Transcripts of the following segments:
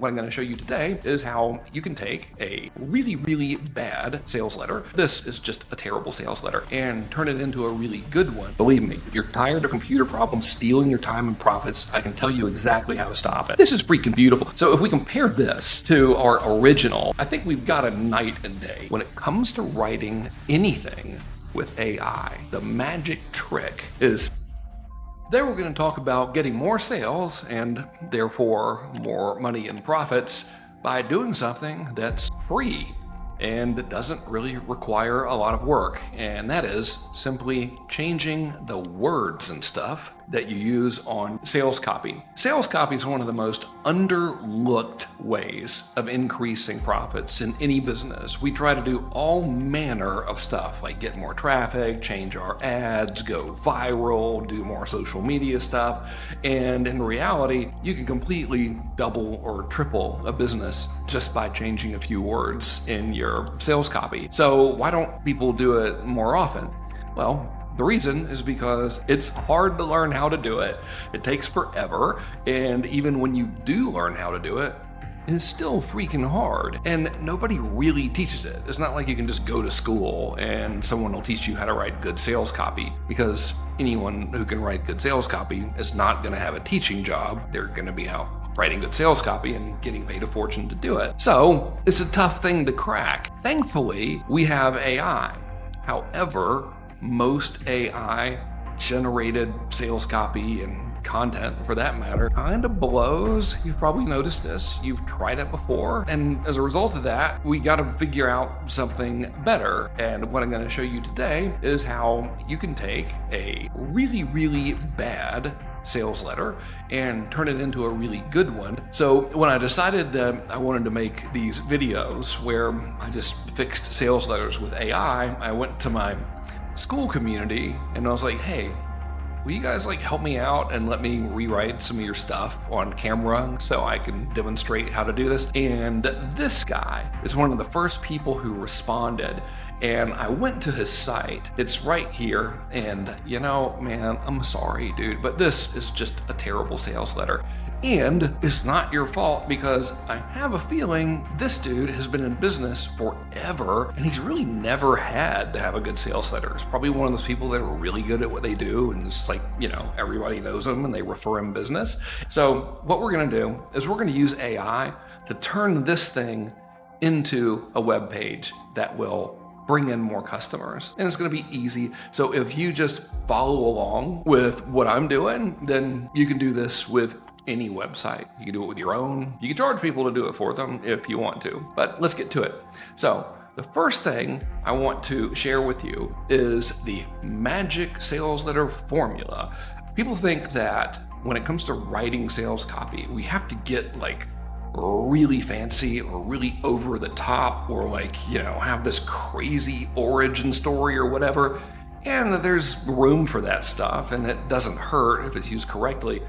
what I'm going to show you today is how you can take a really, really bad sales letter. This is just a terrible sales letter, and turn it into a really good one. Believe me, if you're tired of computer problems stealing your time and profits, I can tell you exactly how to stop it. This is freaking beautiful. So if we compare this to our original, I think we've got a night and day. When it comes to writing anything with AI, the magic trick is there we're going to talk about getting more sales and therefore more money and profits by doing something that's free and it doesn't really require a lot of work, and that is simply changing the words and stuff that you use on sales copy. Sales copy is one of the most underlooked ways of increasing profits in any business. We try to do all manner of stuff like get more traffic, change our ads, go viral, do more social media stuff, and in reality, you can completely double or triple a business just by changing a few words in your sales copy. So why don't people do it more often? Well, the reason is because it's hard to learn how to do it. It takes forever, and even when you do learn how to do it, it's still freaking hard, and nobody really teaches it. It's not like you can just go to school and someone will teach you how to write good sales copy, because anyone who can write good sales copy is not going to have a teaching job. They're going to be out writing good sales copy and getting paid a fortune to do it. So it's a tough thing to crack. Thankfully, we have AI. However, most AI generated sales copy and content for that matter kind of blows. You've probably noticed this. You've tried it before. And as a result of that, we got to figure out something better. And what I'm going to show you today is how you can take a really, really bad sales letter and turn it into a really good one. So when I decided that I wanted to make these videos where I just fixed sales letters with AI, I went to my school community and I was like, hey, will you guys help me out and let me rewrite some of your stuff on camera so I can demonstrate how to do this? And this guy is one of the first people who responded, and I went to his site. It's right here, and man, I'm sorry, dude, but this is just a terrible sales letter. And it's not your fault, because I have a feeling this dude has been in business forever and he's really never had to have a good sales letter. It's probably one of those people that are really good at what they do, and it's everybody knows them and they refer him business. So what we're going to do is we're going to use AI to turn this thing into a web page that will bring in more customers, and it's going to be easy. So if you just follow along with what I'm doing, then you can do this with any website. You can do it with your own. You can charge people to do it for them if you want to, but let's get to it. So the first thing I want to share with you is the magic sales letter formula. People think that when it comes to writing sales copy, we have to get really fancy or really over the top or have this crazy origin story or whatever. And there's room for that stuff, and it doesn't hurt if it's used correctly.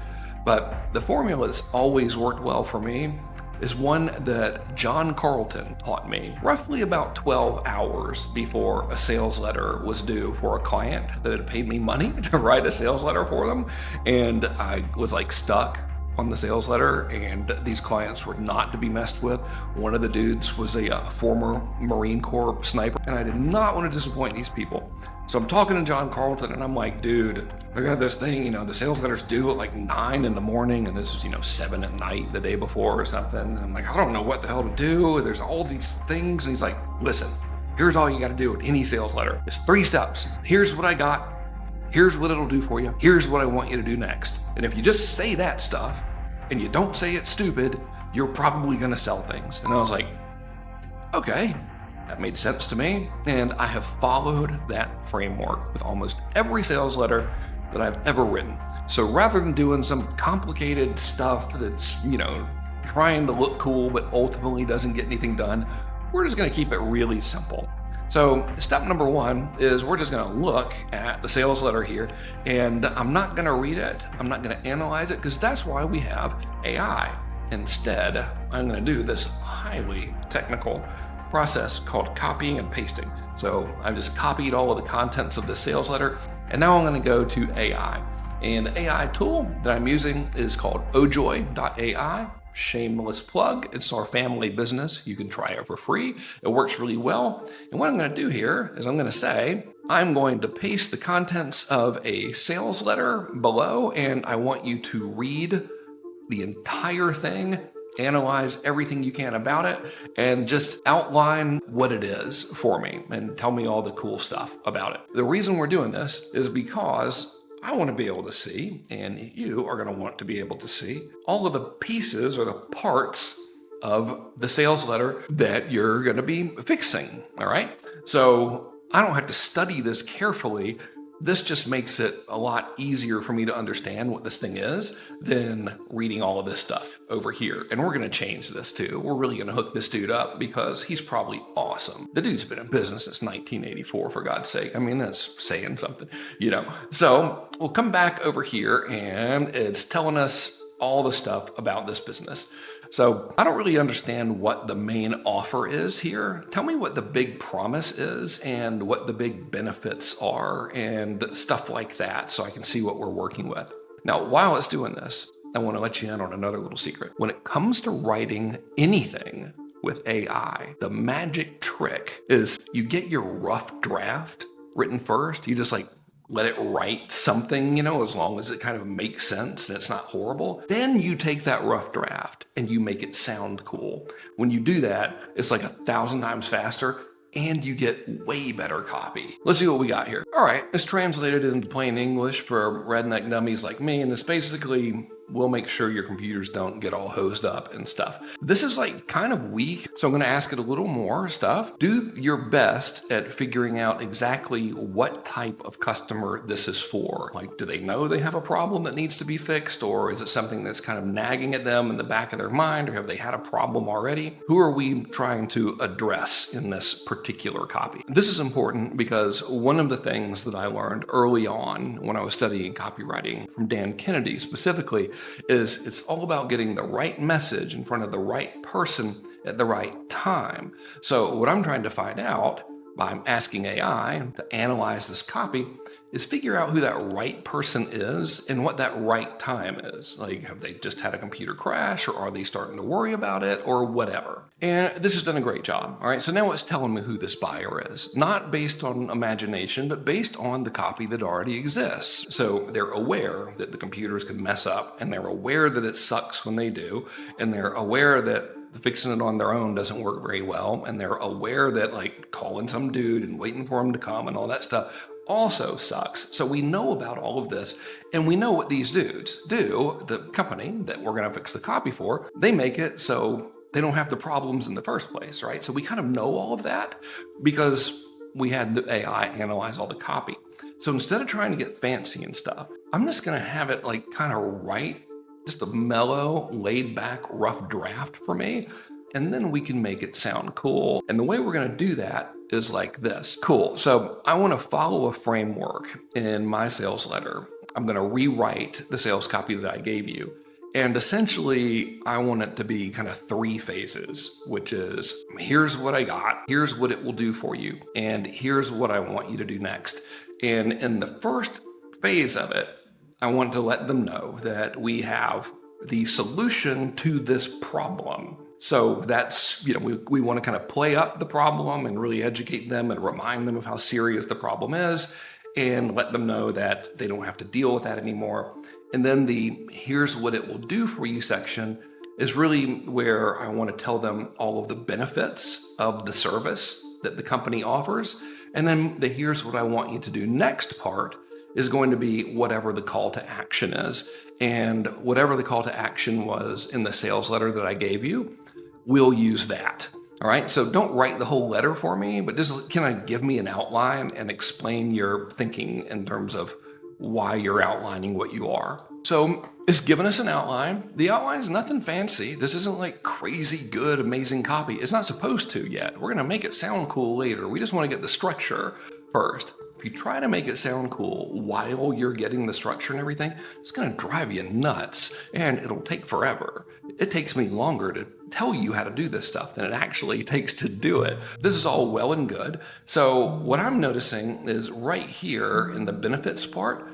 But the formula that's always worked well for me is one that John Carlton taught me roughly about 12 hours before a sales letter was due for a client that had paid me money to write a sales letter for them. And I was stuck on the sales letter, and these clients were not to be messed with. One of the dudes was a former Marine Corps sniper, and I did not want to disappoint these people. So I'm talking to John Carlton, and I'm like, dude, I got this thing, the sales letter's due at 9 in the morning, and this was, 7 at night the day before or something. And I'm like, I don't know what the hell to do. There's all these things. And he's like, listen, here's all you got to do with any sales letter. It's 3 steps. Here's what I got. Here's what it'll do for you. Here's what I want you to do next. And if you just say that stuff and you don't say it's stupid, you're probably going to sell things. And I was like, okay, that made sense to me. And I have followed that framework with almost every sales letter that I've ever written. So rather than doing some complicated stuff that's, trying to look cool but ultimately doesn't get anything done, we're just going to keep it really simple. So step number 1 is we're just going to look at the sales letter here, and I'm not going to read it. I'm not going to analyze it, because that's why we have AI. Instead, I'm going to do this highly technical process called copying and pasting. So I've just copied all of the contents of the sales letter, and now I'm going to go to AI. And the AI tool that I'm using is called ojoy.ai. shameless plug. It's our family business. You can try it for free. It works really well. And what I'm going to do here is I'm going to say, I'm going to paste the contents of a sales letter below, and I want you to read the entire thing, analyze everything you can about it, and just outline what it is for me and tell me all the cool stuff about it. The reason we're doing this is because I want to be able to see, and you are going to want to be able to see, all of the pieces or the parts of the sales letter that you're going to be fixing. All right. So I don't have to study this carefully. This just makes it a lot easier for me to understand what this thing is than reading all of this stuff over here. And we're going to change this too. We're really going to hook this dude up because he's probably awesome. The dude's been in business since 1984, for God's sake. I mean, that's saying something, you know. So we'll come back over here and it's telling us all the stuff about this business. So I don't really understand what the main offer is here. Tell me what the big promise is and what the big benefits are and stuff like that so I can see what we're working with. Now, while it's doing this, I want to let you in on another little secret. When it comes to writing anything with AI, the magic trick is you get your rough draft written first. You just let it write something, you know, as long as it kind of makes sense and it's not horrible. Then you take that rough draft and you make it sound cool. When you do that, it's like 1,000 times faster and you get way better copy. Let's see what we got here. All right, it's translated into plain English for redneck dummies like me, and this basically will make sure your computers don't get all hosed up and stuff. This is kind of weak, so I'm going to ask it a little more stuff. Do your best at figuring out exactly what type of customer this is for. Do they know they have a problem that needs to be fixed, or is it something that's kind of nagging at them in the back of their mind, or have they had a problem already? Who are we trying to address in this particular copy? This is important because one of the things that I learned early on when I was studying copywriting from Dan Kennedy specifically is it's all about getting the right message in front of the right person at the right time. So what I'm trying to find out by asking AI to analyze this copy is figure out who that right person is and what that right time is. Have they just had a computer crash, or are they starting to worry about it, or whatever? And this has done a great job. All right, so now it's telling me who this buyer is, not based on imagination, but based on the copy that already exists. So they're aware that the computers can mess up, and they're aware that it sucks when they do, and they're aware that fixing it on their own doesn't work very well, and they're aware that calling some dude and waiting for him to come and all that stuff also sucks. So we know about all of this, and we know what these dudes do. The company that we're going to fix the copy for, they make it so they don't have the problems in the first place, right? So we kind of know all of that because we had the AI analyze all the copy. So instead of trying to get fancy and stuff, I'm just going to have it kind of write just a mellow, laid back, rough draft for me, and then we can make it sound cool. And the way we're going to do that is like this. Cool. So I want to follow a framework in my sales letter. I'm going to rewrite the sales copy that I gave you. And essentially, I want it to be kind of 3 phases, which is here's what I got, here's what it will do for you, and here's what I want you to do next. And in the first phase of it, I want to let them know that we have the solution to this problem. So that's, we want to kind of play up the problem and really educate them and remind them of how serious the problem is and let them know that they don't have to deal with that anymore. And then the here's what it will do for you section is really where I want to tell them all of the benefits of the service that the company offers. And then the here's what I want you to do next part is going to be whatever the call to action is. And whatever the call to action was in the sales letter that I gave you, we'll use that. All right, so don't write the whole letter for me, but just kind of give me an outline and explain your thinking in terms of why you're outlining what you are. So it's given us an outline. The outline is nothing fancy. This isn't crazy good, amazing copy. It's not supposed to yet. We're gonna make it sound cool later. We just wanna get the structure first. If you try to make it sound cool while you're getting the structure and everything, it's going to drive you nuts and it'll take forever. It takes me longer to tell you how to do this stuff than it actually takes to do it. This is all well and good. So what I'm noticing is right here in the benefits part,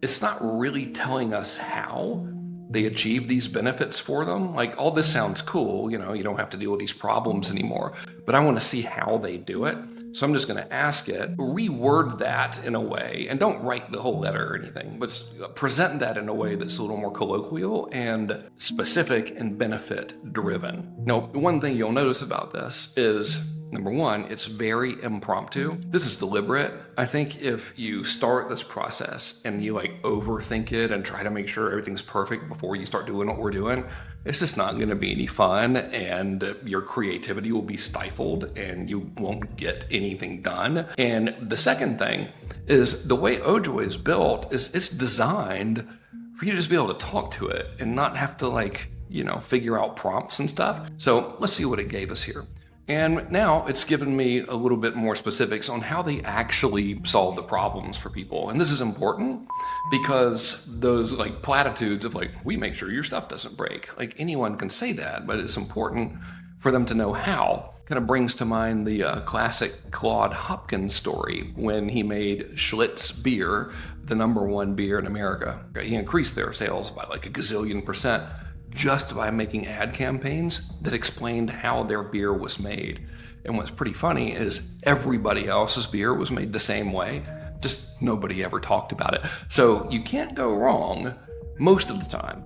it's not really telling us how. they achieve these benefits for them. Like, all this sounds cool, you don't have to deal with these problems anymore, but I want to see how they do it. So I'm just going to ask it, reword that in a way, and don't write the whole letter or anything, but present that in a way that's a little more colloquial and specific and benefit driven. Now, one thing you'll notice about this is, number one, it's very impromptu. This is deliberate. I think if you start this process and you overthink it and try to make sure everything's perfect before you start doing what we're doing, it's just not going to be any fun, and your creativity will be stifled and you won't get anything done. And the second thing is, the way Ojoy is built is it's designed for you to just be able to talk to it and not have to figure out prompts and stuff. So let's see what it gave us here. And now it's given me a little bit more specifics on how they actually solve the problems for people. And this is important because those platitudes of we make sure your stuff doesn't break. Anyone can say that, but it's important for them to know how. Kind of brings to mind the classic Claude Hopkins story when he made Schlitz beer the #1 beer in America. He increased their sales by a gazillion percent just by making ad campaigns that explained how their beer was made. And what's pretty funny is everybody else's beer was made the same way, just nobody ever talked about it. So you can't go wrong most of the time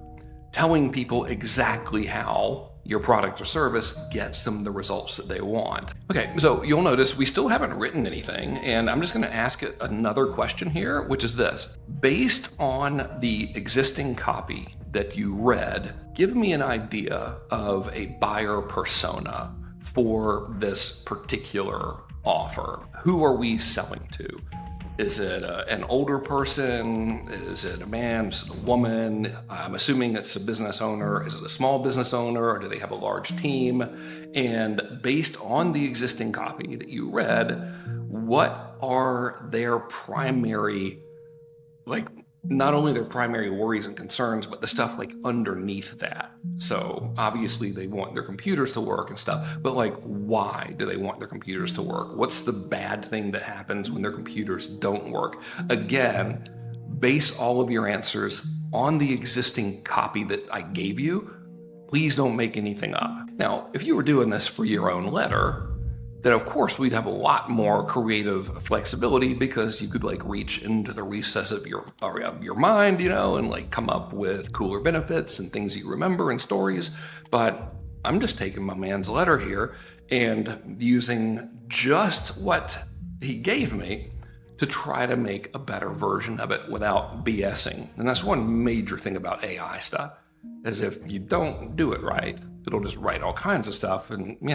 telling people exactly how your product or service gets them the results that they want. Okay, so you'll notice we still haven't written anything, and I'm just going to ask it another question here, which is this. Based on the existing copy that you read, give me an idea of a buyer persona for this particular offer. Who are we selling to? Is it an older person? Is it a man? Is it a woman? I'm assuming it's a business owner. Is it a small business owner, or do they have a large team? And based on the existing copy that you read, what are their primary, not only their primary worries and concerns, but the stuff underneath that? So obviously they want their computers to work and stuff, but why do they want their computers to work? What's the bad thing that happens when their computers don't work? Again, base all of your answers on the existing copy that I gave you. Please don't make anything up. Now, if you were doing this for your own letter, then of course we'd have a lot more creative flexibility, because you could reach into the recess of your mind, and come up with cooler benefits and things you remember and stories. But I'm just taking my man's letter here and using just what he gave me to try to make a better version of it without BSing. And that's one major thing about AI stuff, is if you don't do it right, it'll just write all kinds of stuff, and we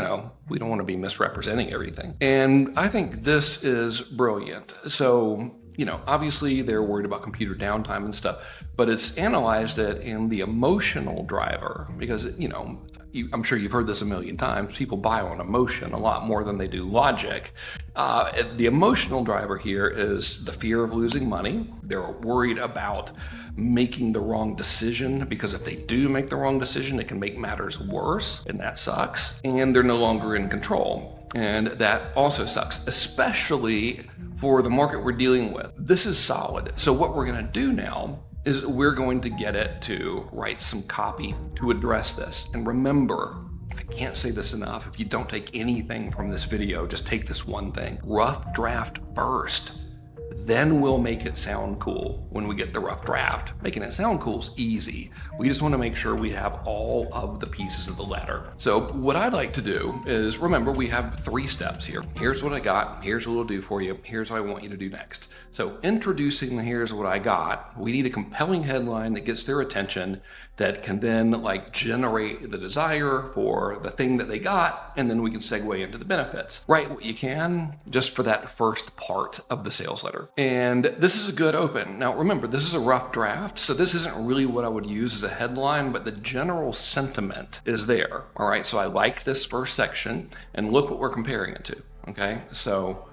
don't want to be misrepresenting everything. And I think this is brilliant. So obviously they're worried about computer downtime and stuff, but it's analyzed it in the emotional driver, because I'm sure you've heard this a million times. People buy on emotion a lot more than they do logic. The emotional driver here is the fear of losing money. They're worried about making the wrong decision, because if they do make the wrong decision, it can make matters worse, and that sucks. And they're no longer in control, and that also sucks, especially for the market we're dealing with. This is solid. So what we're going to do now is we're going to get it to write some copy to address this. And remember, I can't say this enough, if you don't take anything from this video, just take this one thing. Rough draft first. Then we'll make it sound cool when we get the rough draft. Making it sound cool is easy. We just want to make sure we have all of the pieces of the letter. So what I'd like to do is, remember, we have 3 steps here. Here's what I got. Here's what it'll do for you. Here's what I want you to do next. So introducing the here's what I got, we need a compelling headline that gets their attention, that can then generate the desire for the thing that they got, and then we can segue into the benefits. Write what you can just for that first part of the sales letter. And this is a good open. Now remember, this is a rough draft, so this isn't really what I would use as a headline, but the general sentiment is there. All right, so I like this first section, and look what we're comparing it to. Okay, so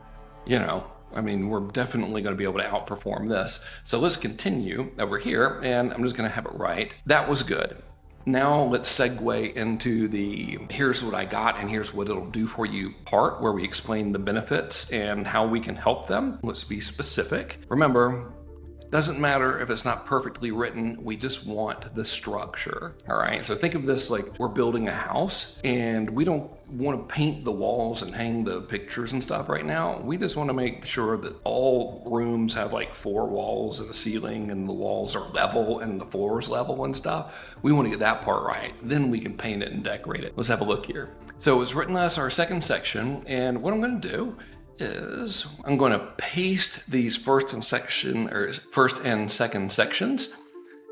we're definitely going to be able to outperform this. So let's continue over here, and I'm just going to have it right. That was good. Now let's segue into the here's what I got and here's what it'll do for you part, where we explain the benefits and how we can help them. Let's be specific. Remember, Doesn't matter if it's not perfectly written, we just want the structure. All right, so think of this like we're building a house and we don't want to paint the walls and hang the pictures and stuff right now. We just want to make sure that all rooms have like 4 walls and a ceiling and the walls are level and the floor is level and stuff. We want to get that part right. Then we can paint it and decorate it. Let's have a look here. So it's written as our second section, and what I'm going to do is I'm going to paste these first and second sections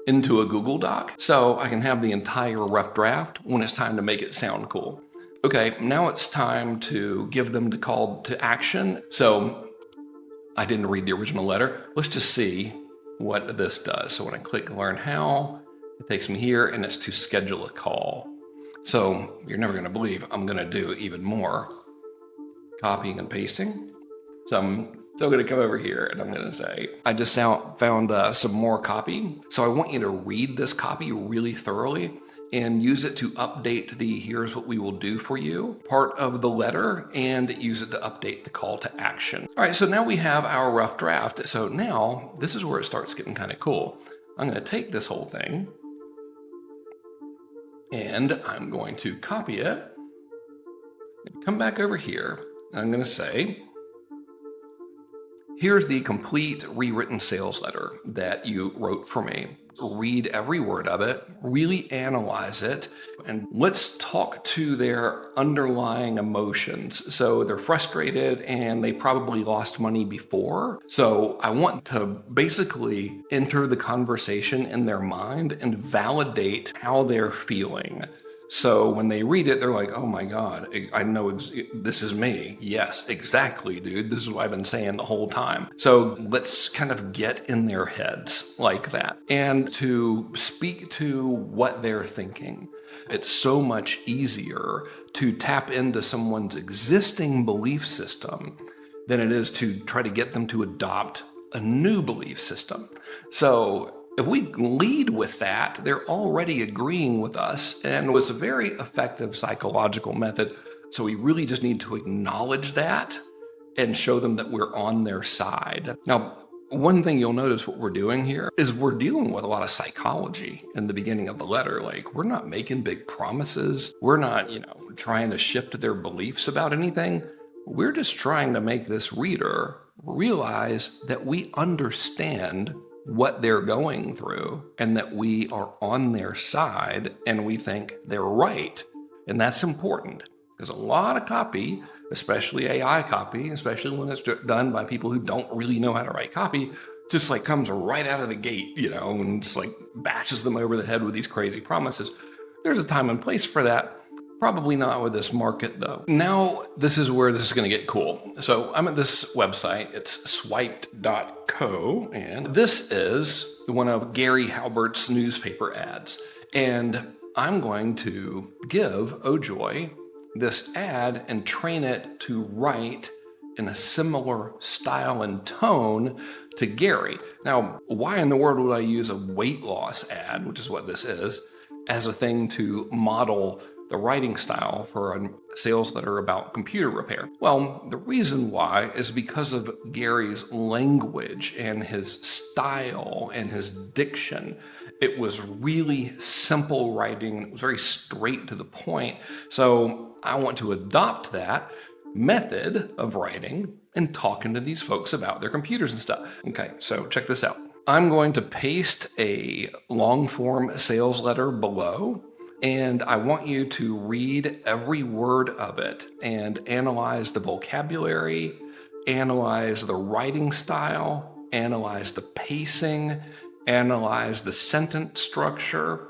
into a Google Doc so I can have the entire rough draft when it's time to make it sound cool. Okay, now it's time to give them the call to action. So I didn't read the original letter. Let's just see what this does. So when I click learn how, it takes me here and it's to schedule a call. So you're never going to believe I'm going to do even more copying and pasting. So I'm still going to come over here and I'm going to say, I just found some more copy. So I want you to read this copy really thoroughly and use it to update the here's what we will do for you part of the letter and use it to update the call to action. All right, so now we have our rough draft. So now this is where it starts getting kind of cool. I'm going to take this whole thing and I'm going to copy it and come back over here. I'm going to say, here's the complete rewritten sales letter that you wrote for me. Read every word of it, really analyze it, and let's talk to their underlying emotions. So they're frustrated and they probably lost money before. So I want to basically enter the conversation in their mind and validate how they're feeling. So when they read it, they're like, oh my God, I know this is me. Yes, exactly, dude. This is what I've been saying the whole time. So let's kind of get in their heads like that and to speak to what they're thinking. It's so much easier to tap into someone's existing belief system than it is to try to get them to adopt a new belief system. So if we lead with that, they're already agreeing with us, and it was a very effective psychological method. So we really just need to acknowledge that and show them that we're on their side. Now, one thing you'll notice what we're doing here is we're dealing with a lot of psychology in the beginning of the letter. Like, we're not making big promises. We're not, trying to shift their beliefs about anything. We're just trying to make this reader realize that we understand what they're going through and that we are on their side and we think they're right. And that's important because a lot of copy, especially AI copy, especially when it's done by people who don't really know how to write copy, just like comes right out of the gate, and just like bashes them over the head with these crazy promises. There's a time and place for that. Probably not with this market though. Now, this is where this is going to get cool. So I'm at this website, it's swiped.co, and this is one of Gary Halbert's newspaper ads. And I'm going to give Ojoy this ad and train it to write in a similar style and tone to Gary. Now, why in the world would I use a weight loss ad, which is what this is, as a thing to model the writing style for a sales letter about computer repair? Well, the reason why is because of Gary's language and his style and his diction. It was really simple writing. It was very straight to the point. So I want to adopt that method of writing and talking to these folks about their computers and stuff. Okay, so check this out. I'm going to paste a long form sales letter below, and I want you to read every word of it and analyze the vocabulary, analyze the writing style, analyze the pacing, analyze the sentence structure,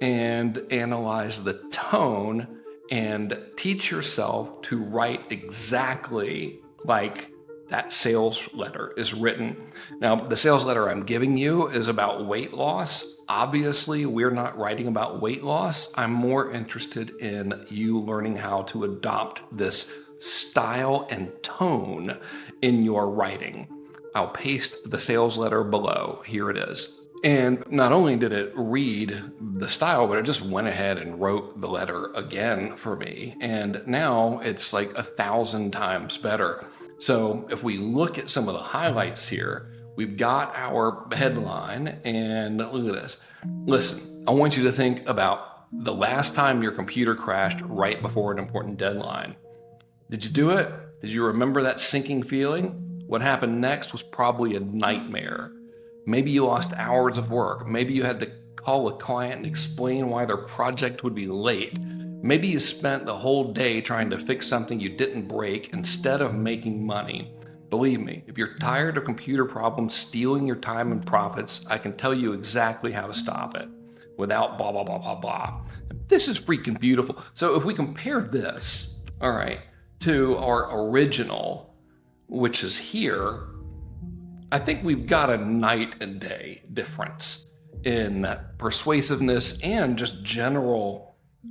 and analyze the tone, and teach yourself to write exactly like that sales letter is written. Now, the sales letter I'm giving you is about weight loss. Obviously, we're not writing about weight loss. I'm more interested in you learning how to adopt this style and tone in your writing. I'll paste the sales letter below. Here it is. And not only did it read the style, but it just went ahead and wrote the letter again for me. And now it's like 1,000 times better. So if we look at some of the highlights here, we've got our headline, and look at this. Listen, I want you to think about the last time your computer crashed right before an important deadline. Did you do it? Did you remember that sinking feeling? What happened next was probably a nightmare. Maybe you lost hours of work. Maybe you had to call a client and explain why their project would be late. Maybe you spent the whole day trying to fix something you didn't break instead of making money. Believe me, if you're tired of computer problems stealing your time and profits, I can tell you exactly how to stop it without blah, blah, blah, blah, blah. This is freaking beautiful. So if we compare this, all right, to our original, which is here, I think we've got a night and day difference in persuasiveness and just general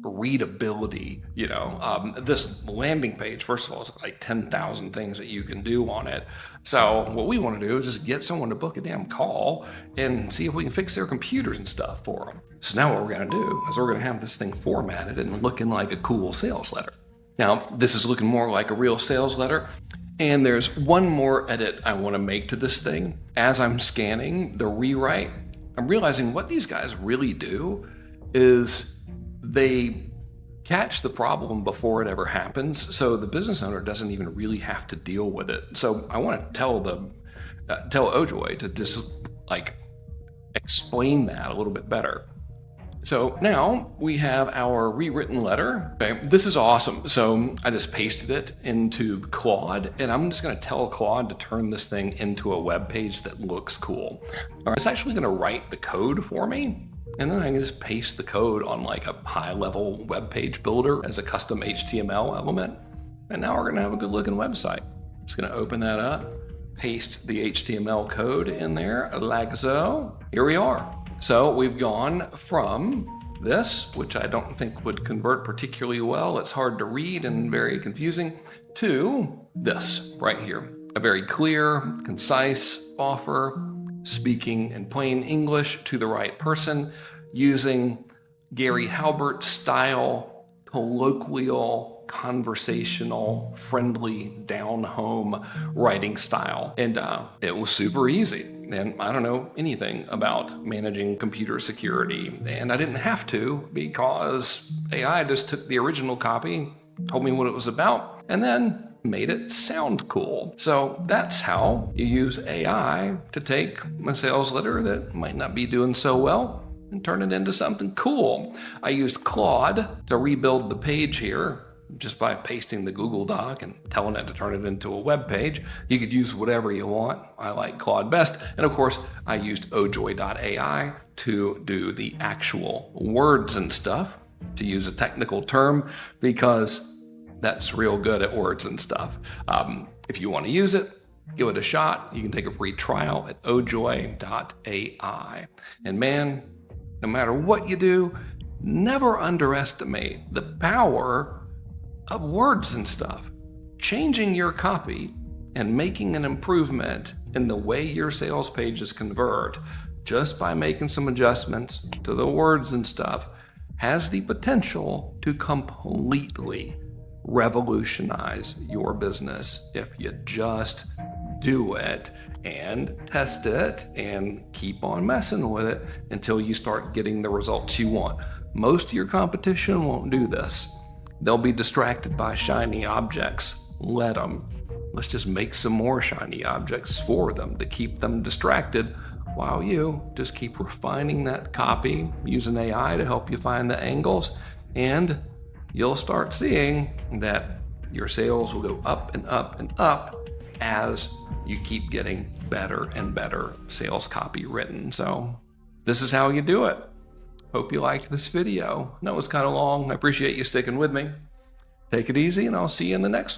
readability. This landing page, first of all, it's like 10,000 things that you can do on it. So what we want to do is just get someone to book a damn call and see if we can fix their computers and stuff for them. So now what we're going to do is we're going to have this thing formatted and looking like a cool sales letter. Now, this is looking more like a real sales letter. And there's one more edit I want to make to this thing. As I'm scanning the rewrite, I'm realizing what these guys really do is they catch the problem before it ever happens, so the business owner doesn't even really have to deal with it. So I want to tell Ojoy to just explain that a little bit better. So now we have our rewritten letter. Okay, this is awesome. So I just pasted it into Claude, and I'm just going to tell Claude to turn this thing into a web page that looks cool. All right, it's actually going to write the code for me, and then I can just paste the code on like a high-level web page builder as a custom HTML element. And now we're going to have a good-looking website. Just going to open that up, paste the HTML code in there like so. Here we are. So we've gone from this, which I don't think would convert particularly well, it's hard to read and very confusing, to this right here. A very clear, concise offer, speaking in plain English to the right person, using Gary Halbert style, colloquial, conversational, friendly, down-home writing style. And it was super easy. And I don't know anything about managing computer security. And I didn't have to, because AI just took the original copy, told me what it was about, and then made it sound cool. So that's how you use AI to take a sales letter that might not be doing so well and turn it into something cool. I used Claude to rebuild the page here just by pasting the Google Doc and telling it to turn it into a web page. You could use whatever you want. I like Claude best. And of course, I used ojoy.ai to do the actual words and stuff, to use a technical term, because that's real good at words and stuff. If you want to use it, give it a shot. You can take a free trial at ojoy.ai. And man, no matter what you do, never underestimate the power of words and stuff. Changing your copy and making an improvement in the way your sales pages convert just by making some adjustments to the words and stuff has the potential to completely revolutionize your business if you just do it and test it and keep on messing with it until you start getting the results you want. Most of your competition won't do this. They'll be distracted by shiny objects. Let them. Let's just make some more shiny objects for them to keep them distracted while you just keep refining that copy using AI to help you find the angles, and you'll start seeing that your sales will go up and up and up as you keep getting better and better sales copy written. So this is how you do it. Hope you liked this video. I know it was kind of long. I appreciate you sticking with me. Take it easy, and I'll see you in the next one.